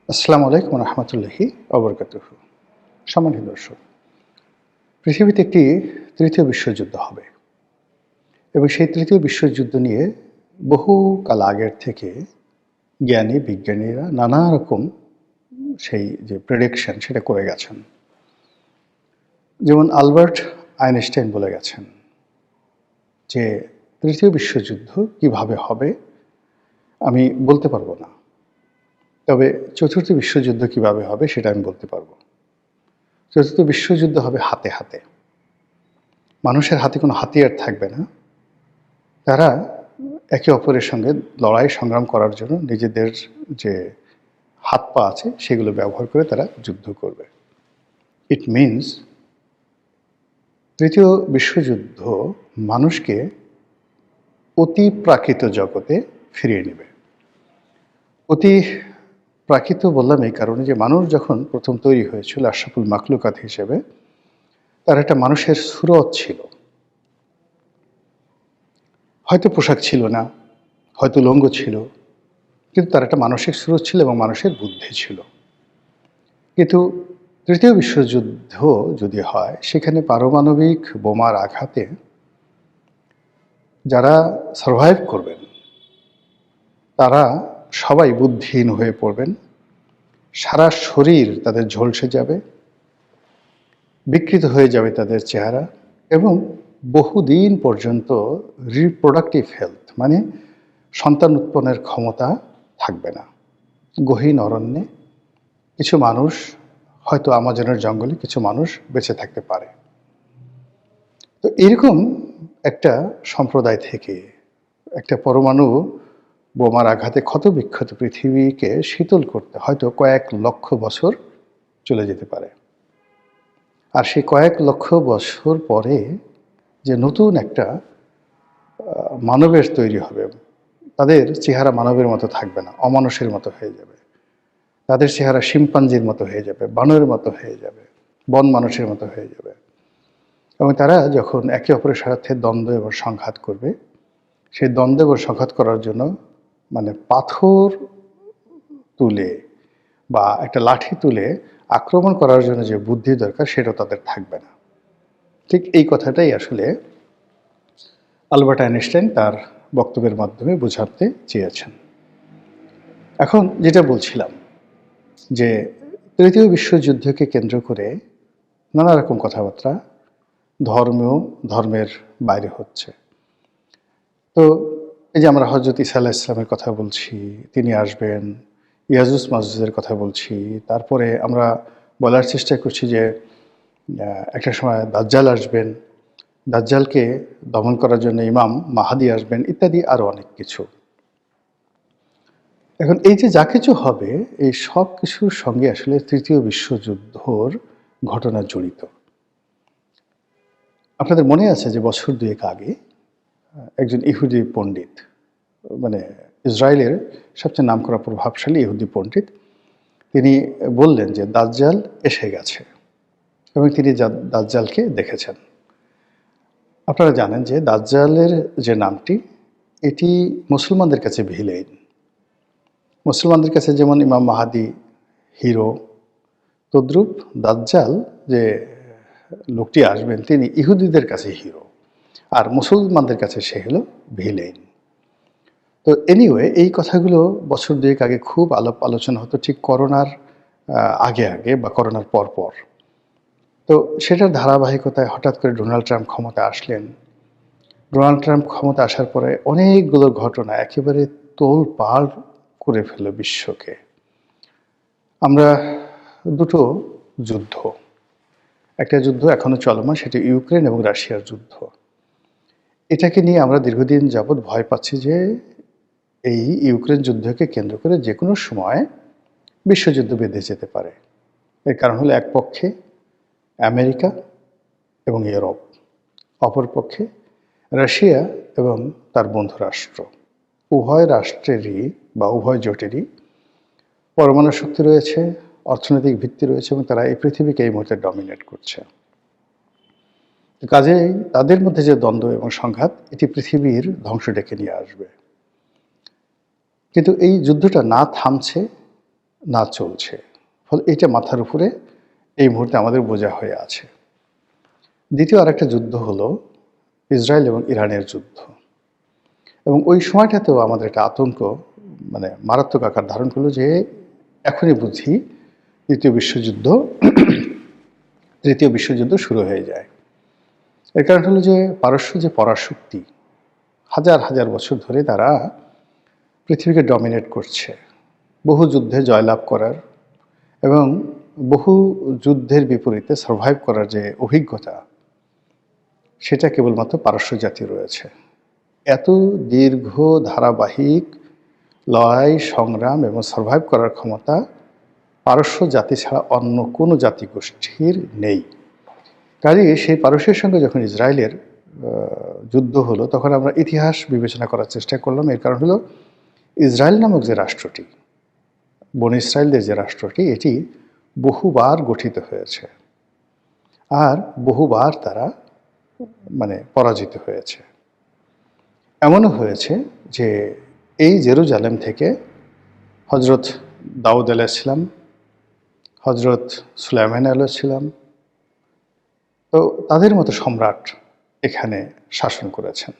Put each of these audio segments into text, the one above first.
আসসালামু আলাইকুম রহমতুল্লাহি অবরকাতুহু। সম্মানিত দর্শক, পৃথিবীতে একটি তৃতীয় বিশ্বযুদ্ধ হবে এবং সেই তৃতীয় বিশ্বযুদ্ধ নিয়ে বহু কাল আগের থেকে জ্ঞানী বিজ্ঞানীরা নানা রকম সেই যে প্রেডিকশন সেটা করে গেছেন। যেমন আলবার্ট আইনস্টাইন বলে গেছেন যে তৃতীয় বিশ্বযুদ্ধ কিভাবে হবে আমি বলতে পারবো না, তবে চতুর্থ বিশ্বযুদ্ধ কিভাবে হবে সেটা আমি বলতে পারবো। চতুর্থ বিশ্বযুদ্ধ হবে হাতে হাতে। মানুষের হাতে কোনো হাতিয়ার থাকবে না। তারা একে অপরের সঙ্গে লড়াই সংগ্রাম করার জন্য নিজেদের যে হাত পা আছে সেগুলো ব্যবহার করে তারা যুদ্ধ করবে। ইট মিনস তৃতীয় বিশ্বযুদ্ধ মানুষকে অতি প্রাকৃত জগতে ফিরিয়ে নেবে। অতি প্রাকৃত বললাম এই কারণে যে মানুষ যখন প্রথম তৈরি হয়েছিল আশরাফুল মাখলুকাত হিসেবে, তার একটা মানুষের সুরত ছিল। হয়তো পোশাক ছিল না, হয়তো লঙ্গ ছিল, কিন্তু তার একটা মানসিক স্রোত ছিল এবং মানুষের বুদ্ধি ছিল। কিন্তু তৃতীয় বিশ্বযুদ্ধ যদি হয়, সেখানে পারমাণবিক বোমার আঘাতে যারা সারভাইভ করবেন তারা সবাই বুদ্ধিহীন হয়ে পড়বেন। সারা শরীর তাদের ঝলসে যাবে, বিকৃত হয়ে যাবে তাদের চেহারা, এবং বহুদিন পর্যন্ত রিপ্রোডাক্টিভ হেলথ মানে সন্তান উৎপন্নের ক্ষমতা থাকবে না। গহীন অরণ্যে কিছু মানুষ, হয়তো আমাজনের জঙ্গলে কিছু মানুষ বেঁচে থাকতে পারে। তো এরকম একটা সম্প্রদায় থেকে একটা পরমাণু বোমার আঘাতে ক্ষতবিক্ষত পৃথিবীকে শীতল করতে হয়তো কয়েক লক্ষ বছর চলে যেতে পারে। আর সেই কয়েক লক্ষ বছর পরে যে নতুন একটা মানবের তৈরি হবে, তাদের চেহারা মানবের মতো থাকবে না, অমানুষের মতো হয়ে যাবে। তাদের চেহারা শিম্পাঞ্জির মতো হয়ে যাবে, বানরের মতো হয়ে যাবে, বন মানুষের মতো হয়ে যাবে। এবং তারা যখন একে অপরের সাথে দ্বন্দ্ব এবং সংঘাত করবে, সেই দ্বন্দ্ব এবং সংঘাত করার জন্য মানে পাথর তুলে বা একটা লাঠি তুলে আক্রমণ করার জন্য যে বুদ্ধি দরকার সেটা তাদের থাকবে না। ঠিক এই কথাটাই আসলে আলবার্ট আইনস্টাইন তার বক্তব্যের মাধ্যমে বোঝাতে চেয়েছেন। এখন যেটা বলছিলাম যে তৃতীয় বিশ্বযুদ্ধকে কেন্দ্র করে নানা রকম কথাবার্তা ধর্মের বাইরে হচ্ছে। তো এই যে আমরা হজরত ঈসা আলাইহিস সালামের কথা বলছি, তিনি আসবেন, ইয়াজুজ মাজুজের কথা বলছি, তারপরে আমরা বলার চেষ্টা করছি যে একটা সময় দাজ্জাল আসবেন, দাজ্জালকে দমন করার জন্য ইমাম মাহাদি আসবেন, ইত্যাদি আরও অনেক কিছু। এখন এই যে যা কিছু হবে, এই সব কিছুর সঙ্গে আসলে তৃতীয় বিশ্বযুদ্ধর ঘটনা জড়িত। আপনাদের মনে আছে যে বছর দুয়েক আগে একজন ইহুদি পণ্ডিত, মানে ইসরায়েলের সবচেয়ে নামকরা প্রভাবশালী ইহুদি পণ্ডিত, তিনি বললেন যে দাজ্জাল এসে গেছে এবং তিনি দাজ্জালকে দেখেছেন। আপনারা জানেন যে দাজ্জালের যে নামটি, এটি মুসলমানদের কাছে ভিলেন। মুসলমানদের কাছে যেমন ইমাম মাহাদি হিরো, তদ্রূপ দাজ্জাল যে লোকটি আসবেন তিনি ইহুদিদের কাছে হিরো, আর মুসলমানদের কাছে সে হলো ভিলেন। তো এনিওয়ে এই কথাগুলো বছর দুয়েক আগে খুব আলাপ আলোচনা হতো, ঠিক করোনার আগে আগে বা করোনার পর পর। তো সেটার ধারাবাহিকতায় হঠাৎ করে ডোনাল্ড ট্রাম্প ক্ষমতায় আসলেন। ডোনাল্ড ট্রাম্প ক্ষমতা আসার পরে অনেকগুলো ঘটনা একেবারে তোলপাড় করে ফেলল বিশ্বকে। আমরা দুটো যুদ্ধ, একটা যুদ্ধ এখনো চলমান, সেটি ইউক্রেন এবং রাশিয়ার যুদ্ধ। এটাকে নিয়ে আমরা দীর্ঘদিন যাবৎ ভয় পাচ্ছি যে এই ইউক্রেন যুদ্ধকে কেন্দ্র করে যে কোনো সময় বিশ্বযুদ্ধ বেঁধে যেতে পারে। এর কারণ হলো এক পক্ষে আমেরিকা এবং ইউরোপ, অপর পক্ষে রাশিয়া এবং তার বন্ধু রাষ্ট্র। উভয় রাষ্ট্রেরই বা উভয় জোটেরই পরমাণু শক্তি রয়েছে, অর্থনৈতিক ভিত্তি রয়েছে এবং তারা এই পৃথিবীকে এই মুহূর্তে ডমিনেট করছে। কাজেই তাদের মধ্যে যে দ্বন্দ্ব এবং সংঘাত, এটি পৃথিবীর ধ্বংস ডেকে নিয়ে আসবে। কিন্তু এই যুদ্ধটা না থামছে না চলছে। ফলে এটা মাথার উপরে এই মুহূর্তে আমাদের বোঝা হয়ে আছে। দ্বিতীয় আরেকটা যুদ্ধ হলো ইসরায়েল এবং ইরানের যুদ্ধ, এবং ওই সময়টাতেও আমাদের একটা আতঙ্ক মারাত্মক আকার ধারণ করলো যে এখনই বুঝি তৃতীয় বিশ্বযুদ্ধ শুরু হয়ে যায়। এর কারণ হলো যে পারস্য যে পরাশক্তি, হাজার হাজার বছর ধরে তারা পৃথিবীকে ডমিনেট করছে, বহু যুদ্ধে জয়লাভ করার এবং বহু যুদ্ধের বিপরীতে সার্ভাইভ করার যে অভিজ্ঞতা, সেটা কেবলমাত্র পারস্য জাতি রয়েছে। এত দীর্ঘ ধারাবাহিক লড়াই সংগ্রাম এবং সার্ভাইভ করার ক্ষমতা পারস্য জাতি ছাড়া অন্য কোনো জাতিগোষ্ঠীর নেই। কাজেই সেই পারস্যের সঙ্গে যখন ইসরায়েলের যুদ্ধ হলো, তখন আমরা ইতিহাস বিবেচনা করার চেষ্টা করলাম। এর কারণ হলো ইসরায়েল নামক যে রাষ্ট্রটি, বনী ইসরায়েলদের যে রাষ্ট্রটি, এটি বহুবার গঠিত হয়েছে আর বহুবার তারা পরাজিত হয়েছে। এমনও হয়েছে যে এই জেরুজালেম থেকে হজরত দাউদ আলাইহিসসালাম, হজরত সুলাইমান আলাইহিসসালাম, তো তাদের মতো সম্রাট এখানে শাসন করেছেন।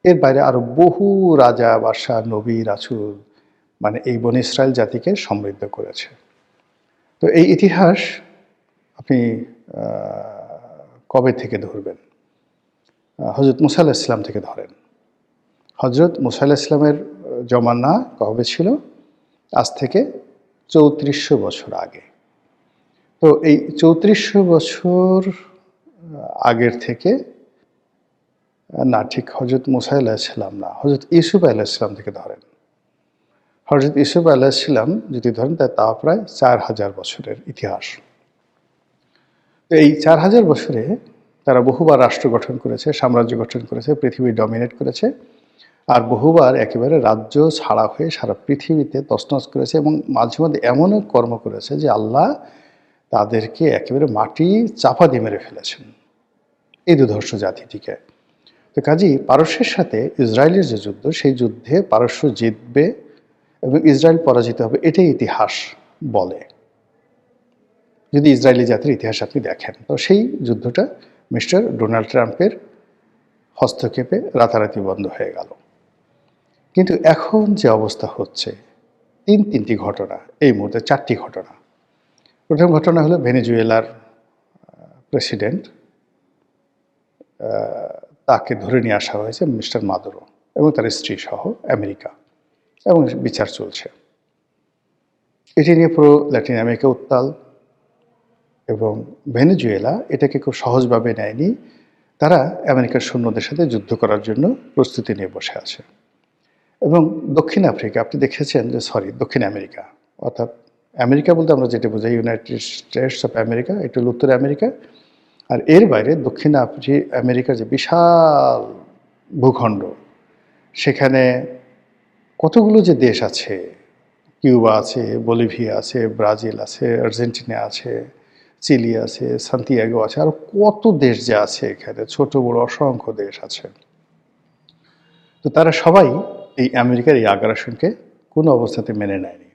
এর বাইরে আরও বহু রাজা বাদশাহ নবী রাসূল এই বনী ইসরায়েল জাতিকে সমৃদ্ধ করেছে। তো এই ইতিহাস আপনি কবে থেকে ধরবেন? হজরত মুসা আলাইহিস সালাম থেকে ধরেন। হজরত মুসা আলাইহিস সালামের জমানা কবে ছিল? আজ থেকে ৩৪০০ বছর আগে। তো এই ৩৪০০ বছর আগের থেকে না, ঠিক হজরত মুসা আলাইহিস সালাম না, হজরত ইউসুফ আলাইহিস সালাম থেকে ধরেন। হজরত ইউসুফ আলাইহিস সালাম যদি ধরেন, তা প্রায় ৪০০০ বছরের ইতিহাস। তো এই ৪০০০ বছরে তারা বহুবার রাষ্ট্র গঠন করেছে, সাম্রাজ্য গঠন করেছে, পৃথিবী ডমিনেট করেছে, আর বহুবার একেবারে রাজ্য ছাড়া হয়ে সারা পৃথিবীতে তছনছ করেছে, এবং মাঝে মধ্যে এমনও কর্ম করেছে যে আল্লাহ তাদেরকে একেবারে মাটি চাপা দিয়ে মেরে ফেলেছেন, এই দুর্ধর্ষ জাতিটিকে। তো কাজেই পারস্যের সাথে ইসরায়েলের যে যুদ্ধ, সেই যুদ্ধে পারস্য জিতবে এবং ইসরায়েল পরাজিত হবে, এটাই ইতিহাস বলে। যদি ইসরায়েলি জাতির ইতিহাস আপনি দেখেন, তো সেই যুদ্ধটা মিস্টার ডোনাল্ড ট্রাম্পের হস্তক্ষেপে রাতারাতি বন্ধ হয়ে গেল। কিন্তু এখন যে অবস্থা হচ্ছে, তিনটি ঘটনা, এই মুহূর্তে 4টি ঘটনা। প্রথম ঘটনা হলো ভেনেজুয়েলার প্রেসিডেন্ট, তাকে ধরে নিয়ে আসা হয়েছে মিস্টার মাদুরো এবং তার স্ত্রী সহ আমেরিকা, এবং বিচার চলছে। এটি নিয়ে পুরো ল্যাটিন আমেরিকা উত্তাল, এবং ভেনেজুয়েলা এটাকে খুব সহজভাবে নেয়নি। তারা আমেরিকার সৈন্যদের সাথে যুদ্ধ করার জন্য প্রস্তুতি নিয়ে বসে আছে। এবং দক্ষিণ আফ্রিকা, আপনি দেখেছেন যে দক্ষিণ আমেরিকা, অর্থাৎ আমেরিকা বলতে আমরা যেটা বোঝাই ইউনাইটেড স্টেটস অফ আমেরিকা, এটা হলো উত্তর আমেরিকা, আর এর বাইরে দক্ষিণ আমেরিকার যে বিশাল ভূখণ্ড, সেখানে কতগুলো যে দেশ আছে, কিউবা আছে, বলিভিয়া আছে, ব্রাজিল আছে, আর্জেন্টিনা আছে, চিলি আছে, সান্তিয়াগো আছে, আর কত দেশ যে আছে এখানে, ছোট বড় অসংখ্য দেশ আছে। তো তারা সবাই এই আমেরিকার এই আগ্রাসনকে কোনো অবস্থাতে মেনে নেয়নি।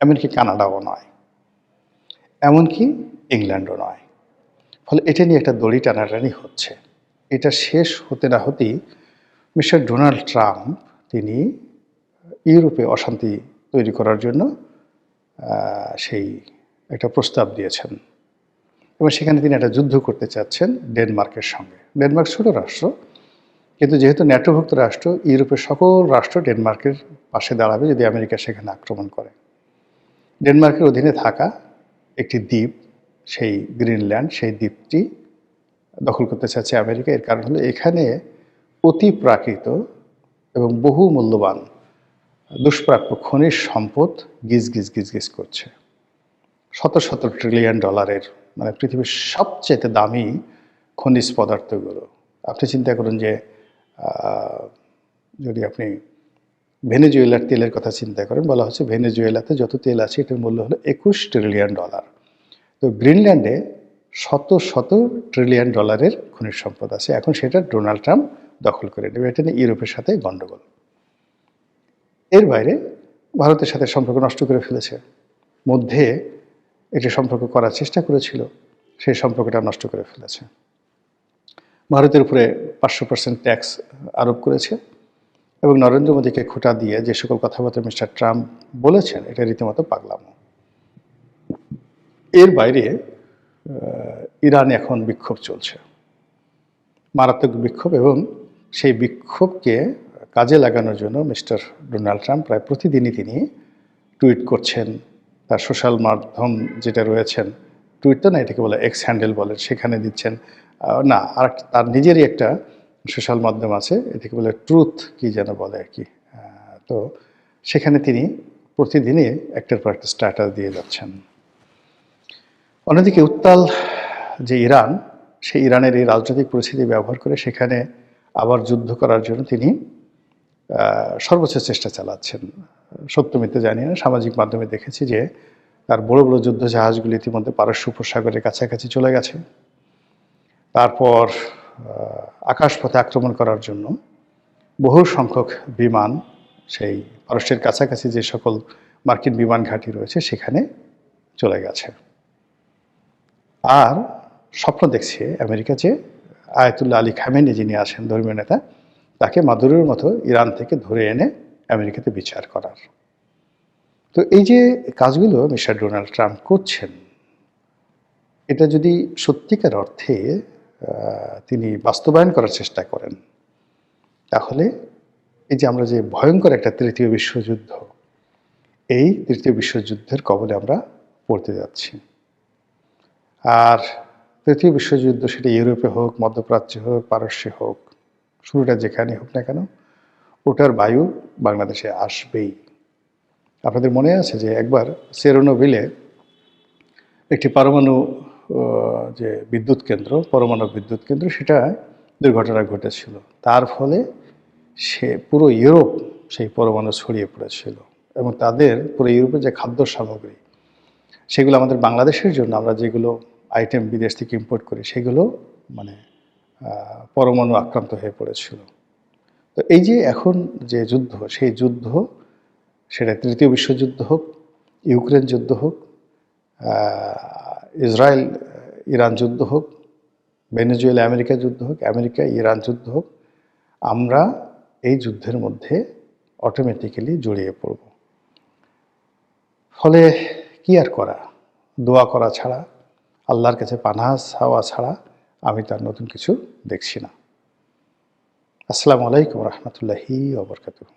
এমনকি কানাডাও নয়, এমনকি ইংল্যান্ডও নয়। ফলে এটা নিয়ে একটা দড়ি টানাটানি হচ্ছে। এটা শেষ হতে না হতেই মিস্টার ডোনাল্ড ট্রাম্প তিনি ইউরোপে অশান্তি তৈরি করার জন্য সেই একটা প্রস্তাব দিয়েছেন, এবং সেখানে তিনি একটা যুদ্ধ করতে চাচ্ছেন ডেনমার্কের সঙ্গে। ডেনমার্ক ছোট রাষ্ট্র, কিন্তু যেহেতু ন্যাটোভুক্ত রাষ্ট্র, ইউরোপের সকল রাষ্ট্র ডেনমার্কের পাশে দাঁড়াবে যদি আমেরিকা সেখানে আক্রমণ করে। ডেনমার্কের অধীনে থাকা একটি দ্বীপ, সেই গ্রিনল্যান্ড, সেই দ্বীপটি দখল করতে চাচ্ছে আমেরিকা। এর কারণ হলো এখানে অতি প্রাকৃত এবং বহু মূল্যবান দুষ্প্রাপ্য খনিজ সম্পদ গিজ গিজ গিজ গিজ করছে। শত শত ট্রিলিয়ন ডলারের, পৃথিবীর সবচেয়ে দামি খনিজ পদার্থগুলো। আপনি চিন্তা করুন যে যদি আপনি ভেনেজুয়েলার তেলের কথা চিন্তা করেন, বলা হচ্ছে ভেনেজুয়েলাতে যত তেল আছে এটার মূল্য হলো 21 ট্রিলিয়ন ডলার। তো গ্রিনল্যান্ডে শত শত ট্রিলিয়ন ডলারের খনিজ সম্পদ আছে। এখন সেটা ডোনাল্ড ট্রাম্প দখল করে নেবে। এটা নিয়ে ইউরোপের সাথে গণ্ডগোল। এর বাইরে ভারতের সাথে সম্পর্ক নষ্ট করে ফেলেছে। মধ্যে একটি সম্পর্ক করার চেষ্টা করেছিল, সেই সম্পর্কটা নষ্ট করে ফেলেছে। ভারতের উপরে 500% ট্যাক্স আরোপ করেছে এবং নরেন্দ্র মোদীকে খোঁটা দিয়ে যে সকল কথাবার্তা মিস্টার ট্রাম্প বলেছেন, এটা রীতিমতো পাগলামো। এর বাইরে ইরানে এখন বিক্ষোভ চলছে, মারাত্মক বিক্ষোভ, এবং সেই বিক্ষোভকে কাজে লাগানোর জন্য মিস্টার ডোনাল্ড ট্রাম্প প্রায় প্রতিদিনই তিনি টুইট করছেন। তার সোশ্যাল মাধ্যম যেটা রয়েছেন, টুইট তো না, এটাকে বলে এক্স হ্যান্ডেল বলে, সেখানে দিচ্ছেন না, আর তার নিজেরই একটা সোশ্যাল মাধ্যম আছে, এটাকে বলে ট্রুথ কি যেন বলে আর কি। তো সেখানে তিনি প্রতিদিনই একটার পর একটা স্ট্যাটাস দিয়ে যাচ্ছেন। অন্যদিকে উত্তাল যে ইরান, সেই ইরানের এই রাজনৈতিক পরিস্থিতি ব্যবহার করে সেখানে আবার যুদ্ধ করার জন্য তিনি সর্বোচ্চ চেষ্টা চালাচ্ছেন। সত্য মিথ্যে জানি না, সামাজিক মাধ্যমে দেখেছি যে তার বড় বড় যুদ্ধ জাহাজগুলি ইতিমধ্যে পারস্য উপসাগরের কাছাকাছি চলে গেছে। তারপর আকাশপথে আক্রমণ করার জন্য বহু সংখ্যক বিমান সেই পারস্যের কাছাকাছি যে সকল মার্কিন বিমান ঘাঁটি রয়েছে সেখানে চলে গেছে। আর স্বপ্ন দেখছে আমেরিকা যে আয়াতুল্লাহ আলী খামেনি যিনি আছেন ধর্মীয় নেতা, তাকে মাদুরের মতো ইরান থেকে ধরে এনে আমেরিকাতে বিচার করার। তো এই যে কাজগুলো মিস্টার ডোনাল্ড ট্রাম্প করছেন, এটা যদি সত্যিকার অর্থে তিনি বাস্তবায়ন করার চেষ্টা করেন, তাহলে এই যে আমরা যে ভয়ঙ্কর একটা তৃতীয় বিশ্বযুদ্ধ, এই তৃতীয় বিশ্বযুদ্ধের কবলে আমরা পড়তে যাচ্ছি। আর তৃতীয় বিশ্বযুদ্ধ সেটা ইউরোপে হোক, মধ্যপ্রাচ্যে হোক, পারস্যে হোক, শুরুটা যেখানে হোক না কেন, ওটার বায়ু বাংলাদেশে আসবেই। আপনাদের মনে আছে যে একবার চেরনোবিলে একটি পরমাণু যে বিদ্যুৎ কেন্দ্র, পরমাণু বিদ্যুৎ কেন্দ্র, সেটা দুর্ঘটনা ঘটেছিল। তার ফলে সে পুরো ইউরোপ সেই পরমাণু ছড়িয়ে পড়েছিল, এবং তাদের পুরো ইউরোপের যে খাদ্য সামগ্রী, সেগুলো আমাদের বাংলাদেশের জন্য আমরা যেগুলো আইটেম বিদেশ থেকে ইম্পোর্ট করি, সেগুলো মানে পরমাণু আক্রান্ত হয়ে পড়েছিল। তো এই যে এখন যে যুদ্ধ, সেই যুদ্ধ, সেটা তৃতীয় বিশ্বযুদ্ধ হোক, ইউক্রেন যুদ্ধ হোক, ইসরায়েল ইরান যুদ্ধ হোক, ভেনেজুয়েলা আমেরিকা যুদ্ধ হোক, আমেরিকা ইরান যুদ্ধ হোক, আমরা এই যুদ্ধের মধ্যে অটোমেটিক্যালি জড়িয়ে পড়ব। ফলে কি আর করা, দোয়া করা ছাড়া, আল্লাহর কাছে পানাহ চাওয়া ছাড়া আমি তার নতুন কিছু দেখছি না। আসসালামু আলাইকুম রহমতুল্লাহি ওয়া বারাকাতুহু।